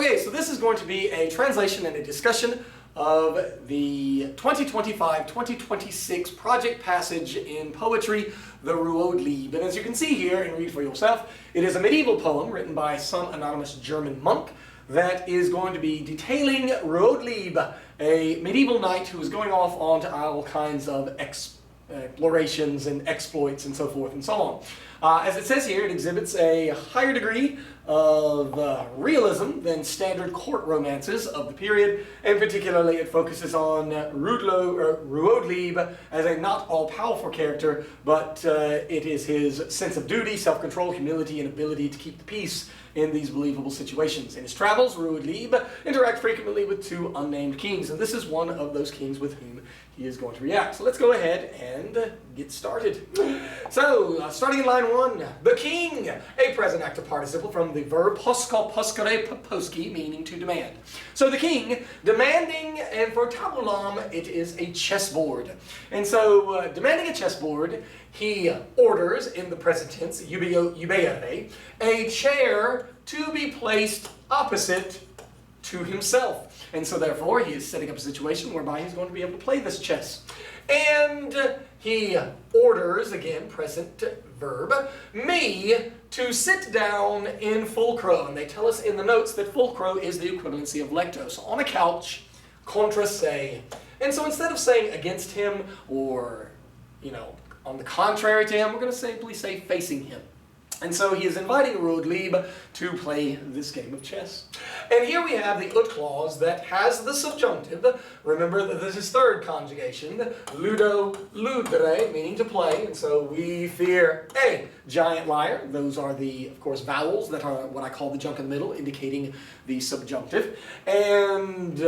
Okay, so this is going to be a translation and a discussion of the 2025-2026 project passage in poetry, the Ruodlieb. And as you can see here and read for yourself, it is a medieval poem written by some anonymous German monk that is going to be detailing Ruodlieb, a medieval knight who is going off onto all kinds of explorations and exploits and so forth and so on. As it says here, it exhibits a higher degree of realism than standard court romances of the period, and particularly it focuses on Ruodlieb as a not all-powerful character, but it is his sense of duty, self-control, humility, and ability to keep the peace in these believable situations. In his travels, Ruodlieb interacts frequently with two unnamed kings, and this is one of those kings with whom he is going to react. So let's go ahead and get started. So, starting in line 1, the king, a present active participle from the verb poskal poskare poposki, meaning to demand. So the king, demanding, and for tabulam, it is a chessboard. And so, demanding a chessboard, he orders, in the present tense, yubeare, a chair to be placed opposite to himself. And so therefore he is setting up a situation whereby he's going to be able to play this chess. And he orders, again, present verb, me to sit down in full crow. And they tell us in the notes that full crow is the equivalency of lecto. So on a couch, contra se. And so instead of saying against him or, on the contrary to him, we're going to simply say facing him. And so he is inviting Ruodlieb to play this game of chess. And here we have the ut clause that has the subjunctive. Remember that this is third conjugation, ludo, ludere, meaning to play. And so we fear a giant liar. Those are the, of course, vowels that are what I call the junk in the middle, indicating the subjunctive. And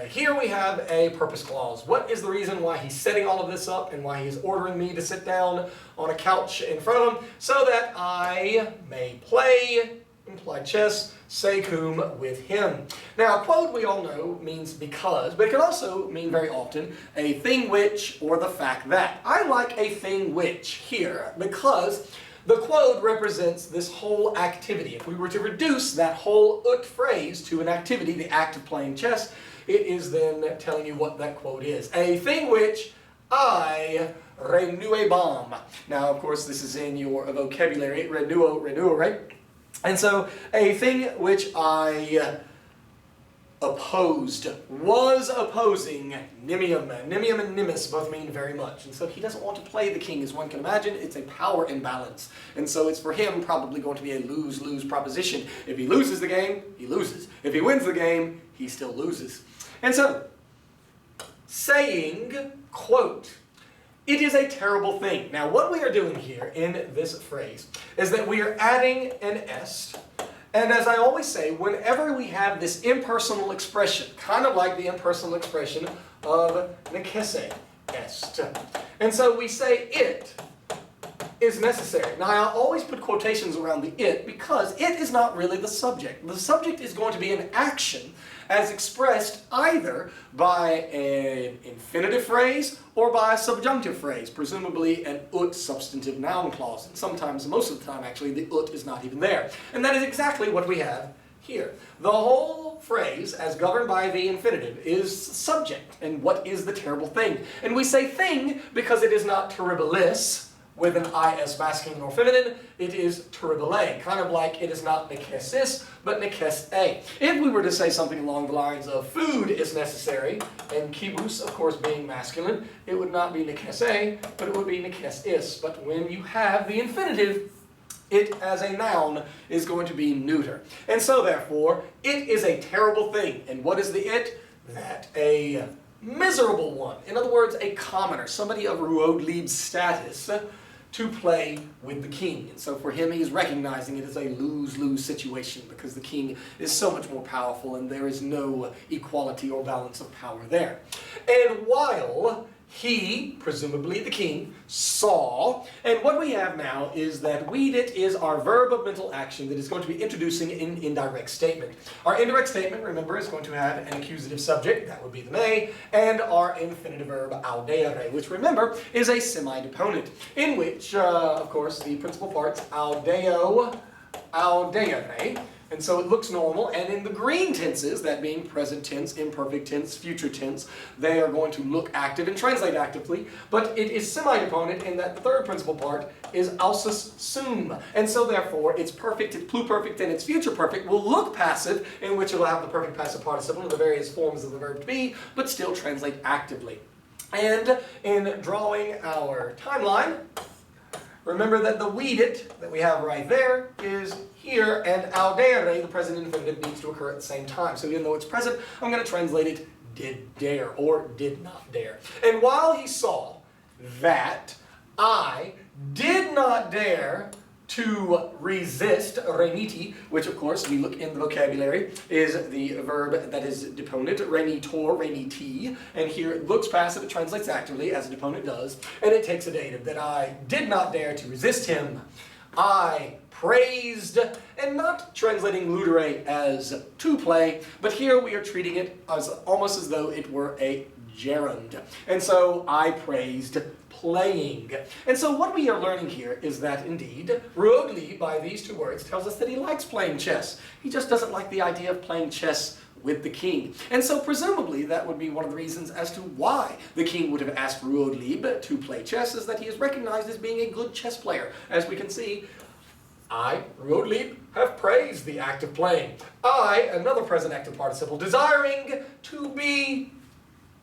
here we have a purpose clause. What is the reason why he's setting all of this up and why he's ordering me to sit down on a couch in front of him? So that I may play implied chess, secum, with him. Now, quod, we all know, means because, but it can also mean very often a thing which or the fact that. I like a thing which here because the quod represents this whole activity. If we were to reduce that whole ut phrase to an activity, the act of playing chess, it is then telling you what that quod is. A thing which I renuebam. Now, of course, this is in your vocabulary, renuo, right? And so, a thing which I opposed, was opposing, nimium. Nimium and nimis both mean very much. And so he doesn't want to play the king, as one can imagine. It's a power imbalance. And so it's for him probably going to be a lose-lose proposition. If he loses the game, he loses. If he wins the game, he still loses. And so, saying, quote, it is a terrible thing. Now, what we are doing here in this phrase is that we are adding an est. And as I always say, whenever we have this impersonal expression, kind of like the impersonal expression of necesse est. And so we say it is necessary. Now, I always put quotations around the it because it is not really the subject. The subject is going to be an action as expressed either by an infinitive phrase or by a subjunctive phrase, presumably an ut substantive noun clause. And sometimes, most of the time actually, the ut is not even there. And that is exactly what we have here. The whole phrase, as governed by the infinitive, is subject. And what is the terrible thing? And we say thing because it is not terribilis, with an is masculine or feminine, it is terribile. Kind of like it is not necessis, but necesse. If we were to say something along the lines of food is necessary, and kibus, of course, being masculine, it would not be necesse, but it would be necessis. But when you have the infinitive, it as a noun is going to be neuter. And so therefore, it is a terrible thing. And what is the it? That a miserable one. In other words, a commoner, somebody of Ruodlieb's status, to play with the king. And so for him, he's recognizing it as a lose-lose situation because the king is so much more powerful and there is no equality or balance of power there. And while he, presumably the king, saw, and what we have now is that weedit is our verb of mental action that is going to be introducing an indirect statement. Our indirect statement, remember, is going to have an accusative subject, that would be the me, and our infinitive verb audeare, which, remember, is a semi-deponent, in which, of course, the principal parts, audeo, audeare, And so it looks normal, and in the green tenses, that being present tense, imperfect tense, future tense, they are going to look active and translate actively, but it is semi-deponent in that the third principal part is ausis sum. And so therefore, its perfect, its pluperfect, and its future perfect will look passive, in which it will have the perfect passive participle in the various forms of the verb to be, but still translate actively. And in drawing our timeline, remember that the weedit that we have right there is here, and audere, the present infinitive, needs to occur at the same time. So even though it's present, I'm going to translate it did dare, or did not dare. And while he saw that I did not dare to resist, reniti, which of course, we look in the vocabulary, is the verb that is deponent, renitor, reniti, and here it looks passive, it translates actively, as a deponent does, and it takes a dative, that I did not dare to resist him. I praised, and not translating ludere as to play, but here we are treating it as almost as though it were a gerund. And so I praised playing. And so what we are learning here is that indeed, Ruodlieb, by these two words, tells us that he likes playing chess. He just doesn't like the idea of playing chess with the king. And so presumably that would be one of the reasons as to why the king would have asked Ruodlieb to play chess, is that he is recognized as being a good chess player. As we can see, I, Ruodlieb, have praised the act of playing. I, another present active participle, desiring to be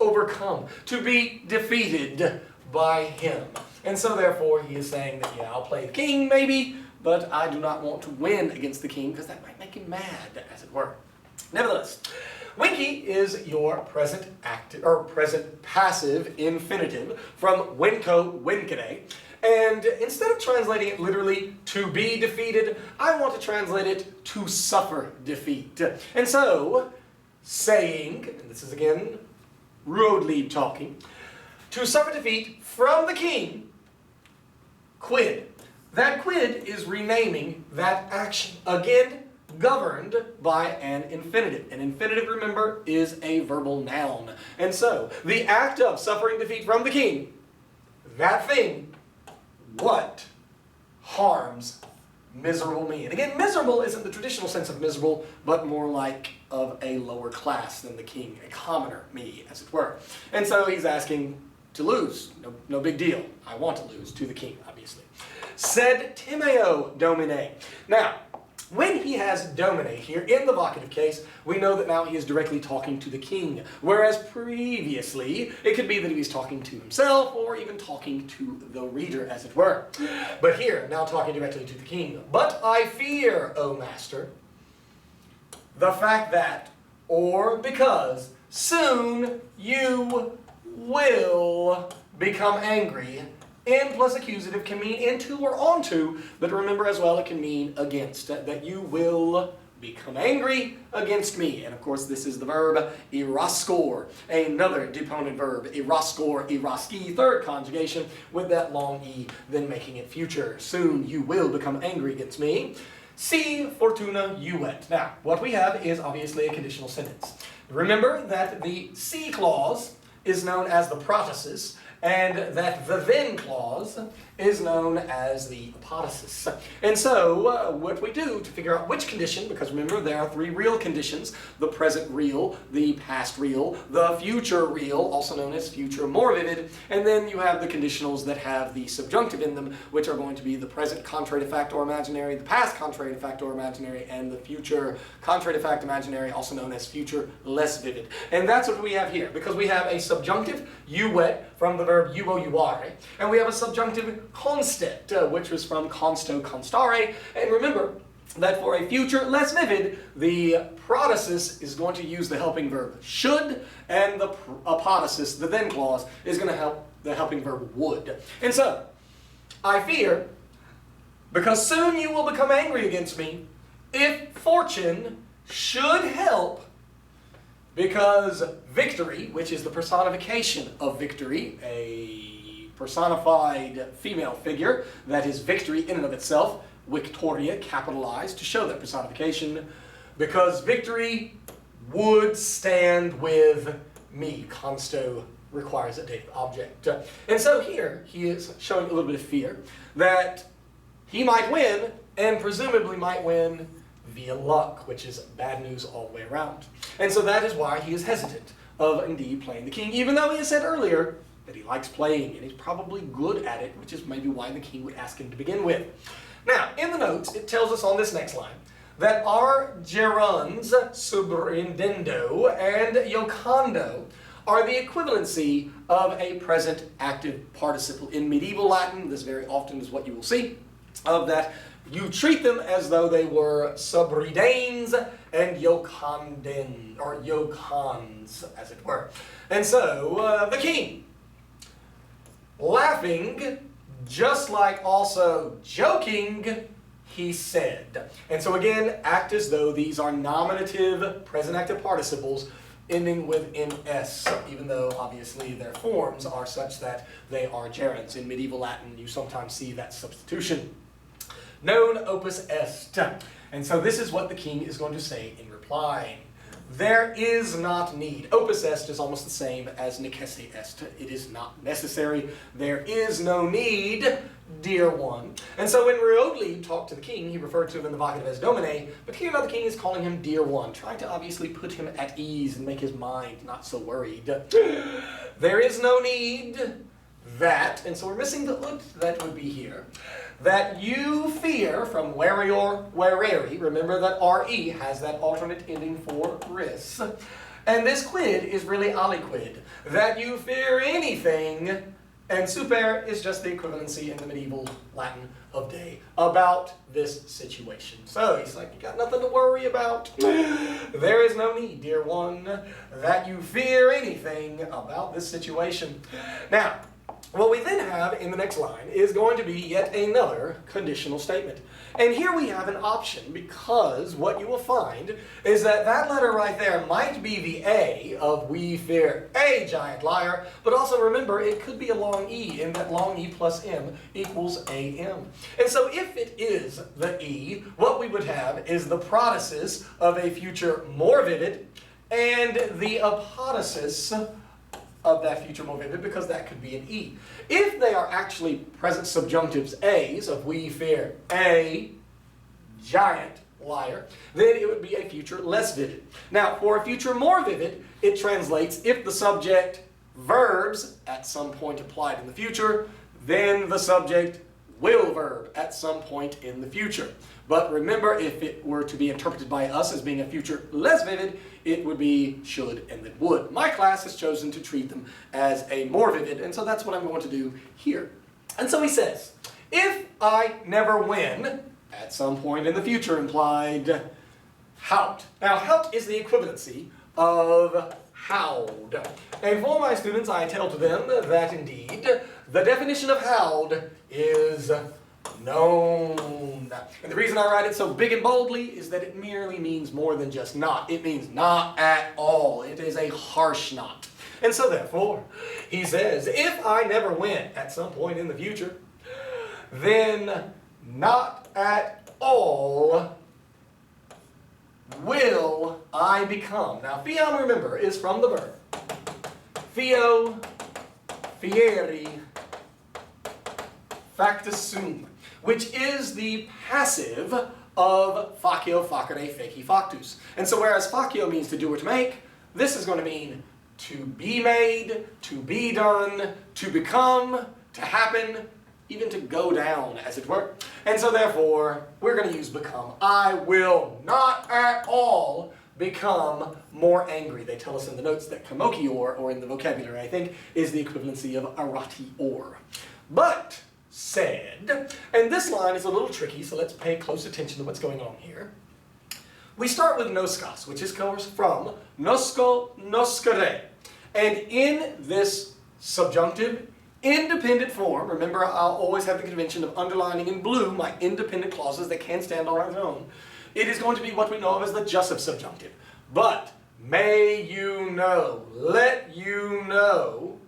overcome, to be defeated by him. And so therefore he is saying that, yeah, I'll play the king maybe, but I do not want to win against the king because that might make him mad, as it were. Nevertheless, winky is your present active, or present passive infinitive from winco, winkere. And instead of translating it literally to be defeated, I want to translate it to suffer defeat. And so, saying, and this is again Ruodlieb talking, to suffer defeat from the king, quid. That quid is renaming that action. Again, governed by an infinitive. An infinitive, remember, is a verbal noun. And so, the act of suffering defeat from the king, that thing, what harms miserable me? And again, miserable isn't the traditional sense of miserable, but more like of a lower class than the king, a commoner me, as it were. And so he's asking to lose. No big deal. I want to lose to the king, obviously. Sed timeo domine. Now, when he has domine here in the vocative case, we know that now he is directly talking to the king, whereas previously it could be that he was talking to himself or even talking to the reader, as it were. But here, now talking directly to the king. But I fear, O master, the fact that, or because, soon you will become angry. In plus accusative can mean into or onto, but remember as well it can mean against, that you will become angry against me. And of course this is the verb iraskor, another deponent verb, iraskor, iraski, third conjugation with that long e, then making it future. Soon you will become angry against me. Si fortuna juvet. Now, what we have is obviously a conditional sentence. Remember that the si clause is known as the protasis, and that the then clause is known as the apodosis. And so, what we do to figure out which condition, because remember there are three real conditions, the present real, the past real, the future real, also known as future more vivid, and then you have the conditionals that have the subjunctive in them, which are going to be the present contrary to fact or imaginary, the past contrary to fact or imaginary, and the future contrary to fact imaginary, also known as future less vivid. And that's what we have here, because we have a subjunctive, juvet, from the verb juo juare, and we have a subjunctive constet, which was from consto constare, and remember that for a future less vivid, the protasis is going to use the helping verb should, and the apodosis, the then clause, is going to help the helping verb would. And so, I fear, because soon you will become angry against me, if fortune should help, because victory, which is the personification of victory, a personified female figure, that is victory in and of itself, Victoria, capitalized, to show that personification, because victory would stand with me. Consto requires a dative object. And so here, he is showing a little bit of fear that he might win, and presumably might win via luck, which is bad news all the way around. And so that is why he is hesitant of indeed playing the king, even though he has said earlier that he likes playing and he's probably good at it, which is maybe why the king would ask him to begin with. Now, in the notes, it tells us on this next line that our gerunds, subrindendo and jocando, are the equivalency of a present active participle. In medieval Latin, this very often is what you will see, of that you treat them as though they were subridanes and jocandens, or jocans, as it were. And so, the king, laughing, just like also joking, he said. And so again, act as though these are nominative present active participles ending with ns, even though obviously their forms are such that they are gerunds. In medieval Latin, you sometimes see that substitution. Non opus est. And so this is what the king is going to say in reply. There is not need. Opus est is almost the same as necesse est. It is not necessary. There is no need, dear one. And so when Ruodlieb talked to the king, he referred to him in the vocative as domine, but here now the king is calling him dear one, trying to obviously put him at ease and make his mind not so worried. There is no need that, and so we're missing the ut that would be here, that you fear from werior, wereri. Remember that re has that alternate ending for ris. And this quid is really aliquid, that you fear anything, and super is just the equivalency in the medieval Latin of day about this situation. So he's like, you got nothing to worry about. There is no need, dear one, that you fear anything about this situation. Now, what we then have in the next line is going to be yet another conditional statement. And here we have an option, because what you will find is that that letter right there might be the A of we fear a giant liar, but also remember it could be a long E, in that long E plus M equals AM. And so if it is the E, what we would have is the protasis of a future more vivid and the apodosis of that future more vivid, because that could be an E. If they are actually present subjunctives A's of we fear a giant liar, then it would be a future less vivid. Now, for a future more vivid, it translates if the subject verbs at some point applied in the future, then the subject will verb at some point in the future. But remember, if it were to be interpreted by us as being a future less vivid, it would be should and then would. My class has chosen to treat them as a more vivid, and so that's what I'm going to do here. And so he says, if I never win, at some point in the future implied, hout. Now, hout is the equivalency of howd. And for my students, I tell to them that indeed, the definition of howd is known. And the reason I write it so big and boldly is that it merely means more than just not. It means not at all. It is a harsh not. And so therefore, he says, if I never win at some point in the future, then not at all will I become. Now, fiam, remember, is from the verb fio, fieri, factus sum, which is the passive of facio, facere, feci, factus. And so whereas facio means to do or to make, this is going to mean to be made, to be done, to become, to happen, even to go down, as it were. And so therefore, we're going to use become. I will not at all become more angry. They tell us in the notes that comocior, or in the vocabulary, I think, is the equivalency of aratior. But said, and this line is a little tricky, so let's pay close attention to what's going on here. We start with noskos, which is comes from nosko, noskere. And in this subjunctive, independent form, remember I'll always have the convention of underlining in blue my independent clauses that can stand on their own. It is going to be what we know of as the jussive subjunctive. But, may you know, let you know,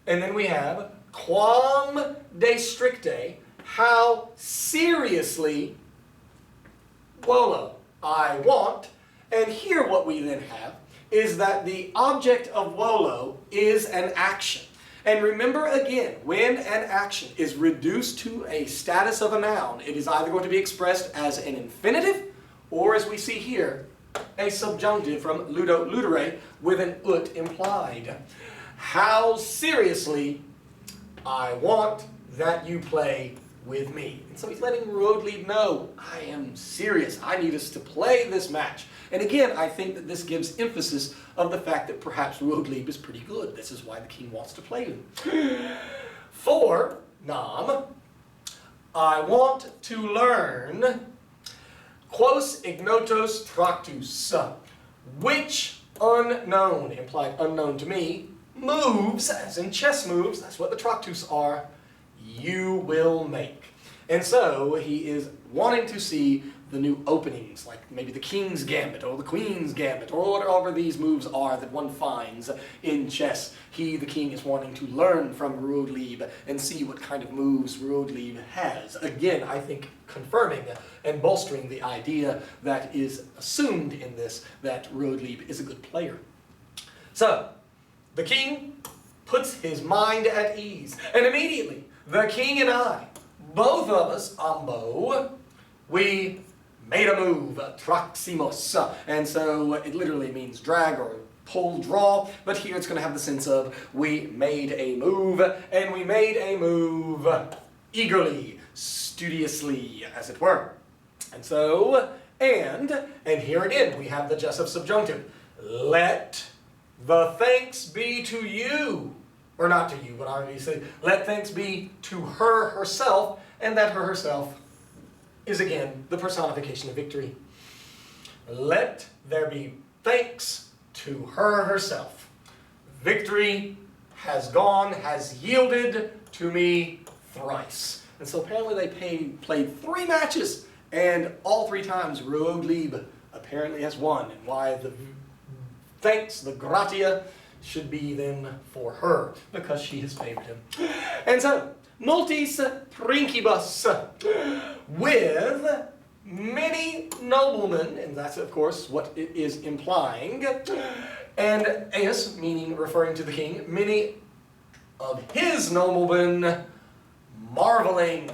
and then we have quam de stricte, how seriously, volo, I want. And here what we then have is that the object of volo is an action. And remember again, when an action is reduced to a status of a noun, it is either going to be expressed as an infinitive or as we see here, a subjunctive from ludo, ludere, with an ut implied. How seriously I want that you play with me. And so he's letting Ruodlieb know, I am serious. I need us to play this match. And again, I think that this gives emphasis of the fact that perhaps Ruodlieb is pretty good. This is why the king wants to play him. For Nam, I want to learn quos ignotos tractus, which unknown, implied unknown to me, moves, as in chess moves, that's what the tractus are, you will make. And so he is wanting to see the new openings, like maybe the king's gambit or the queen's gambit or whatever these moves are that one finds in chess. He, the king, is wanting to learn from Ruodlieb and see what kind of moves Ruodlieb has. Again, I think confirming and bolstering the idea that is assumed in this, that Ruodlieb is a good player. So, the king puts his mind at ease, and immediately the king and I, both of us, ambo, we made a move, traximos, and so it literally means drag or pull, draw, but here it's going to have the sense of we made a move, and we made a move eagerly, studiously, as it were. And so, and here again, we have the just subjunctive. Let the thanks be to you, or not to you, but obviously, let thanks be to her herself, and that her herself is again the personification of victory. Let there be thanks to her herself. Victory has gone, has yielded to me thrice. And so apparently they played 3 matches, and all 3 times Ruodlieb apparently has won, and why the thanks, the gratia, should be then for her, because she has favored him. And so, multis principibus, with many noblemen, and that's of course what it is implying, and eus, meaning referring to the king, many of his noblemen marveling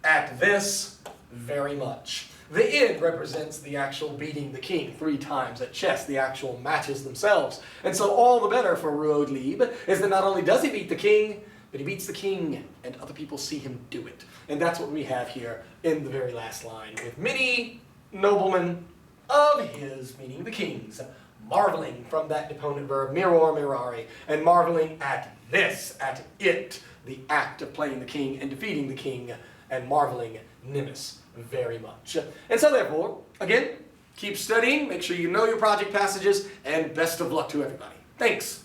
at this very much. The id represents the actual beating the king 3 times at chess, the actual matches themselves. And so all the better for Ruodlieb is that not only does he beat the king, but he beats the king and other people see him do it. And that's what we have here in the very last line, with many noblemen of his, meaning the king's, marveling from that deponent verb, miror, mirare, and marveling at this, at it, the act of playing the king and defeating the king, and marveling nimis very much. And so therefore, again, keep studying, make sure you know your project passages, and best of luck to everybody. Thanks.